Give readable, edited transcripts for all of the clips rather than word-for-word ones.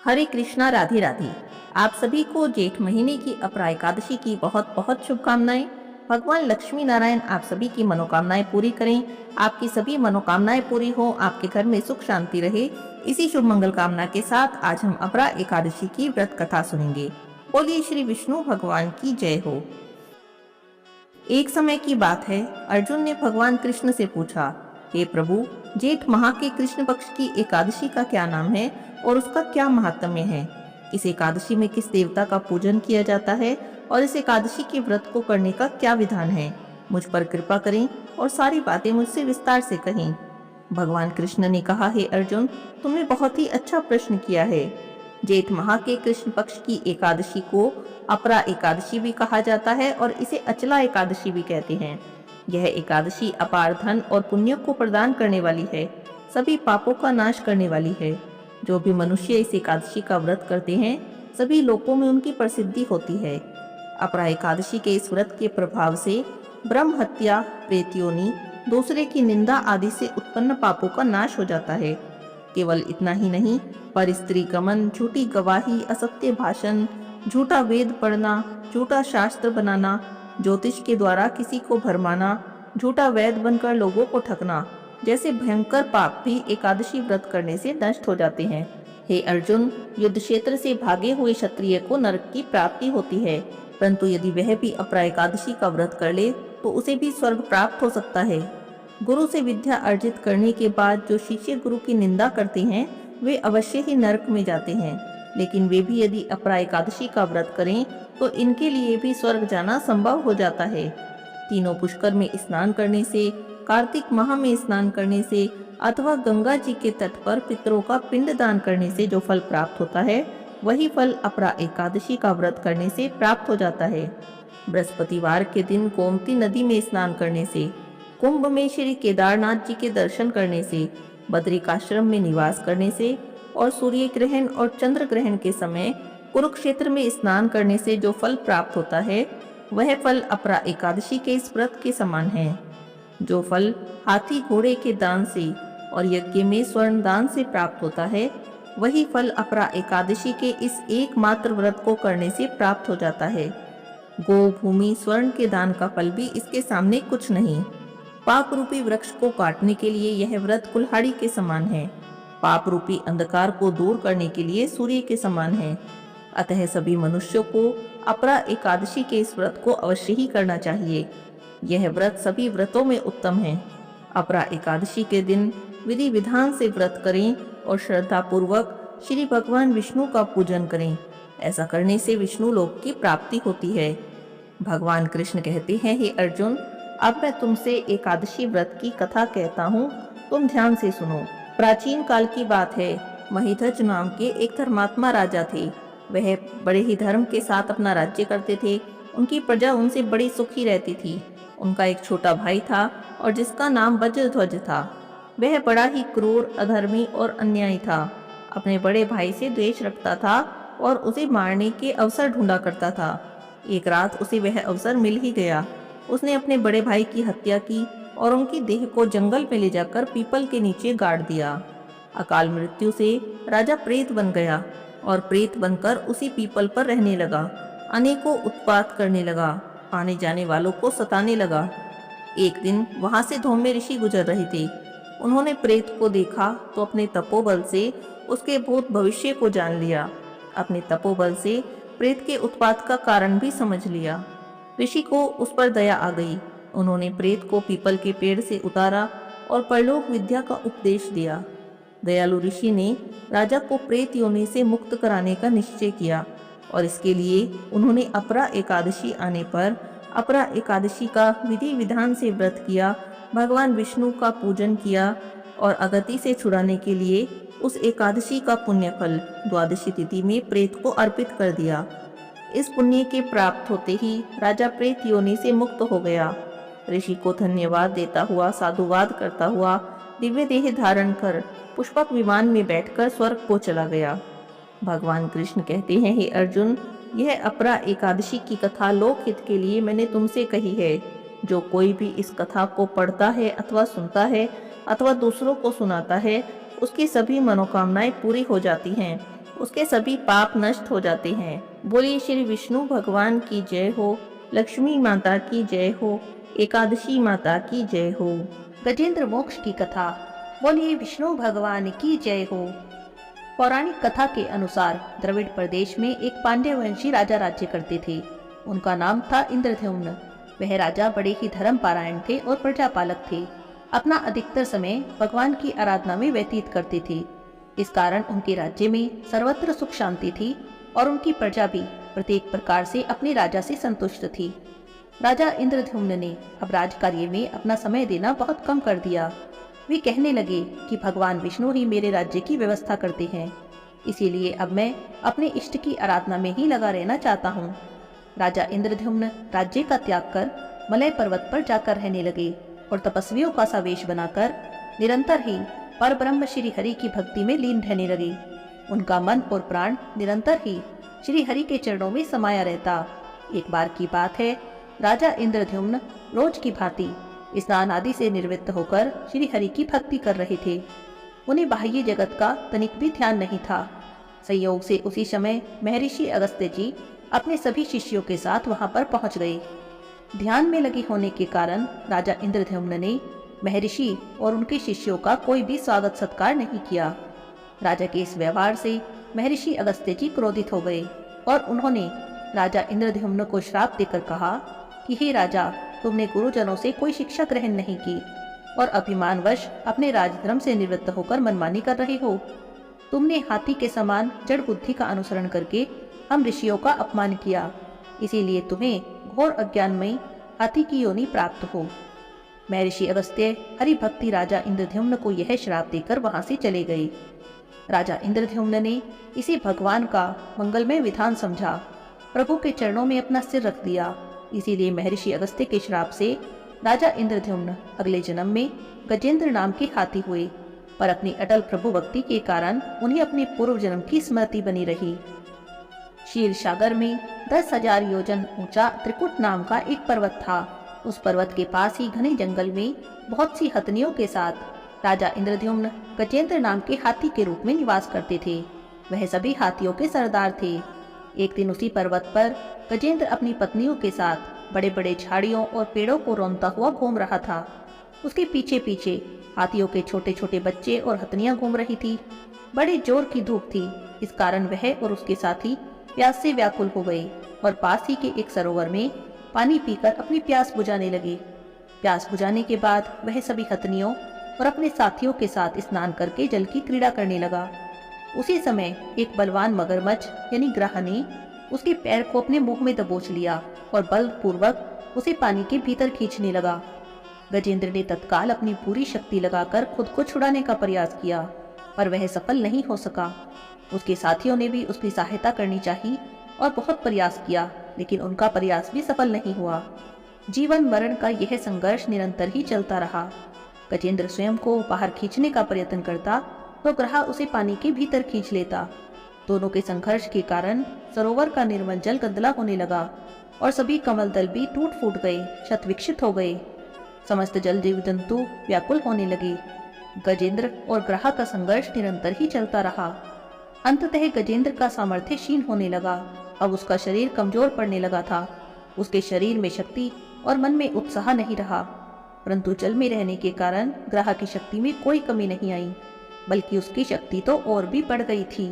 हरे कृष्णा, राधे राधे। आप सभी को जेठ महीने की अपरा एकादशी की बहुत बहुत शुभकामनाएं। भगवान लक्ष्मी नारायण आप सभी की मनोकामनाएं पूरी करें। आपकी सभी मनोकामनाएं पूरी हो, आपके घर में सुख शांति रहे। इसी शुभ मंगल कामना के साथ आज हम अपरा एकादशी की व्रत कथा सुनेंगे। बोलिए श्री विष्णु भगवान की जय हो। एक समय की बात है, अर्जुन ने भगवान कृष्ण से पूछा, हे प्रभु, जेठ माह के कृष्ण पक्ष की एकादशी का क्या नाम है और उसका क्या महात्म्य है? इस एकादशी में किस देवता का पूजन किया जाता है और इस एकादशी के व्रत को करने का क्या विधान है? मुझ पर कृपा करें और सारी बातें मुझसे विस्तार से कहें। भगवान कृष्ण ने कहा, हे अर्जुन, तुमने बहुत ही अच्छा प्रश्न किया है। जेठ माह के कृष्ण पक्ष की एकादशी को अपरा एकादशी भी कहा जाता है और इसे अचला एकादशी भी कहते हैं। यह एकादशी अपार धन और पुण्य को प्रदान करने वाली है, सभी पापों का नाश करने वाली है। जो भी मनुष्य इस एकादशी का व्रत करते हैं, सभी लोकों में उनकी प्रसिद्धि होती है। अपरा एकादशी के इस व्रत के प्रभाव से ब्रह्म हत्या, प्रेत योनि, दूसरे की निंदा आदि से उत्पन्न पापों का नाश हो जाता है। केवल इतना ही नहीं, पर स्त्री गमन, झूठी गवाही, असत्य भाषण, झूठा वेद पढ़ना, झूठा शास्त्र बनाना, ज्योतिष के द्वारा किसी को भरमाना, झूठा वैद बनकर लोगों को ठगना जैसे भयंकर पाप भी एकादशी व्रत करने से नष्ट हो जाते हैं। हे अर्जुन, युद्ध क्षेत्र से भागे हुए क्षत्रिय को नरक की प्राप्ति होती है, परंतु यदि वह भी अपरा एकादशी का व्रत कर ले तो उसे भी स्वर्ग प्राप्त हो सकता है। गुरु से विद्या अर्जित करने के बाद जो शिष्य गुरु की निंदा करते हैं वे अवश्य ही नरक में जाते हैं, लेकिन वे भी यदि अपरा एकादशी का व्रत करें तो इनके लिए भी स्वर्ग जाना संभव हो जाता है। तीनों पुष्कर में स्नान करने से, कार्तिक माह में स्नान करने से अथवा गंगा जी के तट पर पितरों का पिंड दान करने से जो फल प्राप्त होता है, वही फल अपरा एकादशी का व्रत करने से प्राप्त हो जाता है। बृहस्पतिवार के दिन गोमती नदी में स्नान करने से, कुंभ में श्री केदारनाथ जी के दर्शन करने से, बद्रिकाश्रम में निवास करने से और सूर्य ग्रहण और चंद्र ग्रहण के समय कुरुक्षेत्र में स्नान करने से जो फल प्राप्त होता है, वह फल अपरा एकादशी के इस व्रत के समान है। जो फल हाथी घोड़े के दान से और यज्ञ में स्वर्ण दान से प्राप्त होता है, वही फल अपरा एकादशी के इस एकमात्र व्रत को करने से प्राप्त हो जाता है। गो, भूमि, स्वर्ण के दान का फल भी इसके सामने कुछ नहीं। पाप रूपी वृक्ष को काटने के लिए यह व्रत कुल्हाड़ी के समान है। पाप रूपी अंधकार को दूर करने के लिए सूर्य के समान है। अतः सभी मनुष्यों को अपरा एकादशी के इस व्रत को अवश्य ही करना चाहिए। यह व्रत सभी व्रतों में उत्तम है। अपरा एकादशी के दिन विधि विधान से व्रत करें और श्रद्धा पूर्वक श्री भगवान विष्णु का पूजन करें। ऐसा करने से विष्णु लोक की प्राप्ति होती है। भगवान कृष्ण कहते हैं, हे अर्जुन, अब मैं तुमसे एकादशी व्रत की कथा कहता हूँ, तुम ध्यान से सुनो। प्राचीन काल की बात है। महिध्वज नाम के एक धर्मात्मा राजा थे। वह बड़े ही धर्म के साथ अपना राज्य करते थे। उनकी प्रजा उनसे बड़ी सुखी रहती थी। उनका एक छोटा भाई था और जिसका नाम वज्रध्वज था। वह बड़ा ही क्रूर, अधर्मी और अन्यायी था। अपने बड़े भाई से द्वेष रखता था और उसे मारने के अवसर ढूंढा करता था। एक रात उसे वह अवसर मिल ही गया। उसने अपने बड़े भाई की हत्या की और उनकी देह को जंगल में ले जाकर पीपल के नीचे गाड़ दिया। अकाल मृत्यु से राजा प्रेत बन गया और प्रेत बनकर उसी पीपल पर रहने लगा। अनेकों उत्पात करने लगा, आने जाने वालों को सताने लगा। एक दिन वहां से धौम्य ऋषि गुजर रहे थे। उन्होंने प्रेत को देखा तो अपने तपोबल से उसके भूत भविष्य को जान लिया। अपने तपोबल से प्रेत के उत्पात का कारण भी समझ लिया। ऋषि को उस पर दया आ गई। उन्होंने प्रेत को पीपल के पेड़ से उतारा और परलोक विद्या का उपदेश दिया। दयालु ऋषि ने राजा को प्रेत योनि से मुक्त कराने का निश्चय किया और इसके लिए उन्होंने अपरा एकादशी आने पर अपरा एकादशी का विधि विधान से व्रत किया, भगवान विष्णु का पूजन किया और अगति से छुड़ाने के लिए उस एकादशी का पुण्य फल द्वादशी तिथि में प्रेत को अर्पित कर दिया। इस पुण्य के प्राप्त होते ही राजा प्रेत योनि से मुक्त हो गया। ऋषि को धन्यवाद देता हुआ, साधुवाद करता हुआ दिव्य देह धारण कर पुष्पक विमान में बैठकर स्वर्ग को चला गया। भगवान कृष्ण कहते हैं, हे अर्जुन, यह अपरा एकादशी की कथा लोकहित के लिए मैंने तुमसे कही है। जो कोई भी इस कथा को पढ़ता है अथवा सुनता है अथवा दूसरों को सुनाता है, उसकी सभी मनोकामनाएं पूरी हो जाती हैं। उसके सभी पाप नष्ट हो जाते हैं। बोलिए श्री विष्णु भगवान की जय हो, लक्ष्मी माता की जय हो, एकादशी माता की जय हो। गजेंद्र मोक्ष की कथा। बोलिए विष्णु भगवान की जय हो। पौराणिक कथा के अनुसार द्रविड़ प्रदेश में एक पांड्य वंशी राजा राज्य करते थे। उनका नाम था इंद्रद्युम्न। वह राजा बड़े ही धर्मपरायण थे और प्रजापालक थे। अपना अधिकतर समय भगवान की आराधना में व्यतीत करते थे। इस कारण उनके राज्य में सर्वत्र सुख शांति थी और उनकी प्रजा भी प्रत्येक प्रकार से अपने राजा से संतुष्ट थी। राजा इंद्रद्युम्न ने अब राजकार्य में अपना समय देना बहुत कम कर दिया। वे कहने लगे कि भगवान विष्णु ही मेरे राज्य की व्यवस्था करते हैं, इसीलिए अब मैं अपने इष्ट की आराधना में ही लगा रहना चाहता हूँ। राजा इंद्रद्युम्न राज्य का त्याग कर मलय पर्वत पर जाकर रहने लगे और तपस्वियों का सा वेश बनाकर निरंतर ही परब्रह्म श्री हरि की भक्ति में लीन रहने लगे। उनका मन और प्राण निरंतर ही श्री हरि के चरणों में समाया रहता। एक बार की बात है, राजा इंद्रद्युम्न रोज की भांति स्नान आदि से निवृत्त होकर श्री हरि की भक्ति कर रहे थे। उन्हें बाह्य जगत का तनिक भी ध्यान नहीं था। संयोग से उसी समय महर्षि अगस्त्य जी अपने सभी शिष्यों के साथ वहां पर पहुंच गए। ध्यान में लगे होने के कारण राजा इंद्रद्युम्न ने महर्षि और उनके शिष्यों का कोई भी स्वागत सत्कार नहीं किया। राजा के इस व्यवहार से महर्षि अगस्त्य जी क्रोधित हो गए और उन्होंने राजा इंद्रद्युम्न को श्राप देकर कहा कि हे राजा, तुमने गुरुजनों से कोई शिक्षा ग्रहण नहीं की और अभिमानवश अपने राजधर्म से निवृत्त होकर मनमानी कर रहे हो। तुमने हाथी के समान जड़ बुद्धि का अनुसरण करके हम ऋषियों का अपमान किया, इसीलिए तुम्हें घोर अज्ञान में हाथी की योनि प्राप्त हो। महर्षि अगस्त्य हरि भक्ति राजा इंद्रद्युम्न को यह श्राप देकर वहां से चले गए। राजा इंद्रद्युम्न ने इसे भगवान का मंगलमय विधान समझा, प्रभु के चरणों में अपना सिर रख दिया। इसीलिए महर्षि अगस्त्य के श्राप से राजा इंद्रद्युम्न अगले जन्म में गजेंद्र नाम के हाथी हुए, पर अपनी अटल प्रभु भक्ति के कारण उन्हें अपने पूर्व जन्म की स्मृति बनी रही। क्षीर सागर में 10,000 योजन ऊंचा त्रिकुट नाम का एक पर्वत था। उस पर्वत के पास ही घने जंगल में बहुत सी हथनियों के साथ राजा इंद्रद्युम्न गजेंद्र नाम के हाथी के रूप में निवास करते थे। वह सभी हाथियों के सरदार थे। एक दिन उसी पर्वत पर गजेंद्र अपनी पत्नियों के साथ बड़े बड़े झाड़ियों और पेड़ों को रौंदता हुआ घूम रहा था। उसके पीछे पीछे हाथियों के छोटे छोटे बच्चे और हथनियां घूम रही थी। बड़े जोर की धूप थी, इस कारण वह और उसके साथी प्यास से व्याकुल हो गए और पास ही के एक सरोवर में पानी पीकर अपनी प्यास बुझाने लगे। प्यास बुझाने के बाद वह सभी हथनियों और अपने साथियों के साथ स्नान करके जल की क्रीड़ा करने लगा। उसी समय एक बलवान मगरमच्छ यानी ग्राह ने उसके पैर को अपने मुंह में दबोच लिया और बलपूर्वक उसे पानी के भीतर खींचने लगा। गजेंद्र ने तत्काल अपनी पूरी शक्ति लगाकर खुद को छुड़ाने का प्रयास किया, पर वह सफल नहीं हो सका। उसके साथियों ने भी उसकी सहायता करनी चाहिए और बहुत प्रयास किया, लेकिन उनका प्रयास भी सफल नहीं हुआ। जीवन मरण का यह संघर्ष निरंतर ही चलता रहा। गजेंद्र स्वयं को बाहर खींचने का प्रयत्न करता तो ग्राह उसे पानी के भीतर खींच लेता। दोनों के संघर्ष के कारण सरोवर का निर्मल जल गंदला होने लगा और सभी कमल दल भी टूट फूट गए, शत विक्षित हो गए। समस्त जल जीव जंतु व्याकुल होने लगे। गजेंद्र और ग्राह का संघर्ष निरंतर ही चलता रहा। अंततः गजेंद्र का सामर्थ्य क्षीण होने लगा। अब उसका शरीर कमजोर पड़ने लगा था। उसके शरीर में शक्ति और मन में उत्साह नहीं रहा, परंतु जल में रहने के कारण ग्राह की शक्ति में कोई कमी नहीं आई, बल्कि उसकी शक्ति तो और भी बढ़ गई थी।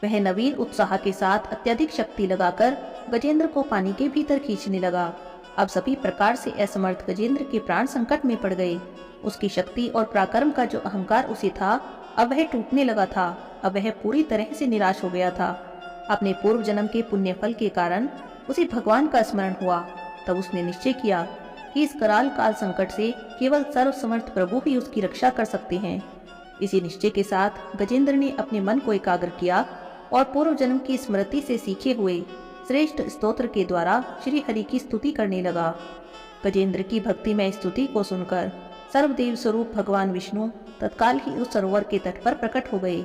वह नवीन उत्साह के साथ अत्यधिक शक्ति लगाकर गजेंद्र को पानी के भीतर खींचने लगा। अब सभी प्रकार से असमर्थ गजेंद्र के प्राण संकट में पड़ गए। उसकी शक्ति और पराक्रम का जो अहंकार उसे था, अब वह टूटने लगा था। अब वह पूरी तरह से निराश हो गया था। अपने पूर्व जन्म के पुण्य फल के कारण उसे भगवान का स्मरण हुआ। तब उसने निश्चय किया कि इस कराल काल संकट से केवल सर्वसमर्थ प्रभु ही उसकी रक्षा कर सकते हैं। इसी निश्चय के साथ गजेंद्र ने अपने मन को एकाग्र किया और पूर्व जन्म की स्मृति से सीखे हुए श्रेष्ठ स्तोत्र के द्वारा श्री हरि की स्तुति करने लगा। गजेंद्र की भक्तिमय स्तुति को सुनकर सर्वदेव स्वरूप भगवान विष्णु तत्काल ही उस सरोवर के तट पर प्रकट हो गए।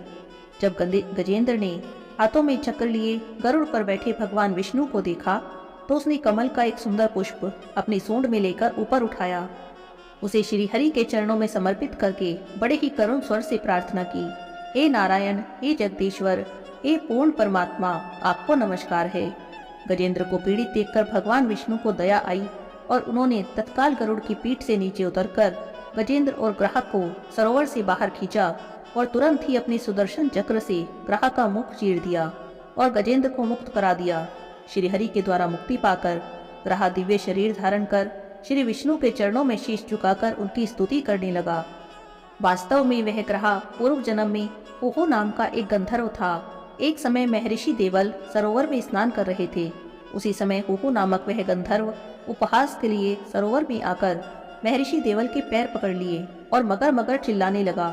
जब गजेंद्र ने हाथों में चक्र लिए गरुड़ पर बैठे भगवान विष्णु को देखा तो उसने कमल का एक सुंदर पुष्प अपनी सूंड में लेकर ऊपर उठाया। उसे श्री हरि के चरणों में समर्पित करके बड़े ही करुण स्वर से प्रार्थना की, हे नारायण, हे जगदीश्वर, हे पूर्ण परमात्मा, आपको नमस्कार है। गजेंद्र को पीड़ित देखकर भगवान विष्णु को दया आई और उन्होंने तत्काल गरुड़ की पीठ से नीचे उतरकर गजेंद्र और ग्राहक को सरोवर से बाहर खींचा और तुरंत ही अपने सुदर्शन चक्र से ग्राहक का मुख चीर दिया और गजेंद्र को मुक्त करा दिया। श्री हरि के द्वारा मुक्ति पाकर ग्राह दिव्य शरीर धारण कर श्री विष्णु के चरणों में शीश झुकाकर उनकी स्तुति करने लगा। वास्तव में वह ग्राह पूर्व जन्म में ओहो नाम का एक गंधर्व था। एक समय महर्षि देवल सरोवर में स्नान कर रहे थे। उसी समय ओहो नामक वह गंधर्व उपहास के लिए सरोवर में आकर महर्षि देवल के पैर पकड़ लिए और मगर मगर चिल्लाने लगा।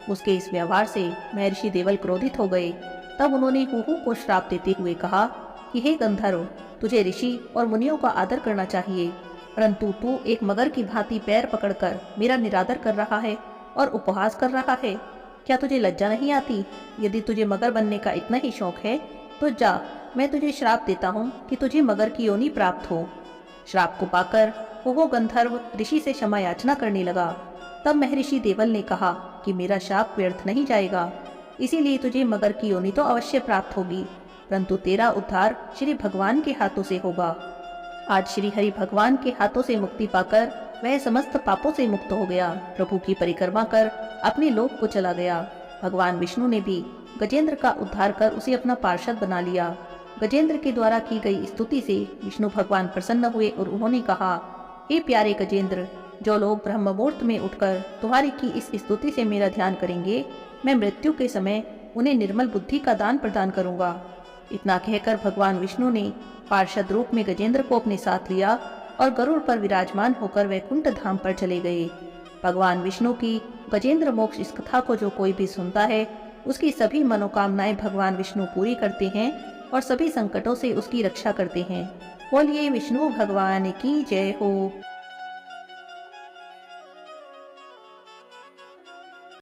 उसके इस व्यवहार से महर्षि देवल क्रोधित हो गए। तब उन्होंने ओहो को श्राप देते हुए कहा कि हे गंधर्व, तुझे ऋषि और मुनियों का आदर करना चाहिए, परंतु तू एक मगर की भांति पैर पकड़कर मेरा निरादर कर रहा है और उपहास कर रहा है। क्या तुझे लज्जा नहीं आती? यदि तुझे मगर बनने का इतना ही शौक है तो जा, मैं तुझे श्राप देता हूँ कि तुझे मगर की योनि प्राप्त हो। श्राप को पाकर वो गंधर्व ऋषि से क्षमा याचना करने लगा। तब महर्षि देवल ने कहा कि मेरा श्राप व्यर्थ नहीं जाएगा, इसीलिए तुझे मगर की योनि तो अवश्य प्राप्त होगी, परंतु तेरा उद्धार श्री भगवान के हाथों से होगा। आज श्री हरि भगवान के हाथों से मुक्ति पाकर वह समस्त पापों से मुक्त हो गया। प्रभु की परिक्रमा कर अपने लोक को चला गया। भगवान विष्णु ने भी गजेंद्र का उद्धार कर उसे अपना पार्षद बना लिया। गजेंद्र के द्वारा की गई स्तुति से विष्णु भगवान प्रसन्न हुए और उन्होंने कहा, हे प्यारे गजेंद्र, जो लोग ब्रह्म मुहूर्त में उठकर तुम्हारी की इस स्तुति से मेरा ध्यान करेंगे, मैं मृत्यु के समय उन्हें निर्मल बुद्धि का दान प्रदान करूंगा। इतना कहकर भगवान विष्णु ने पार्षद रूप में गजेंद्र को अपने साथ लिया और गरुड़ पर विराजमान होकर वैकुंठ धाम पर चले गए। भगवान विष्णु की गजेंद्र मोक्ष इस कथा को जो कोई भी सुनता है, उसकी सभी मनोकामनाएं भगवान विष्णु पूरी करते हैं और सभी संकटों से उसकी रक्षा करते हैं। बोलिए विष्णु भगवान की जय हो।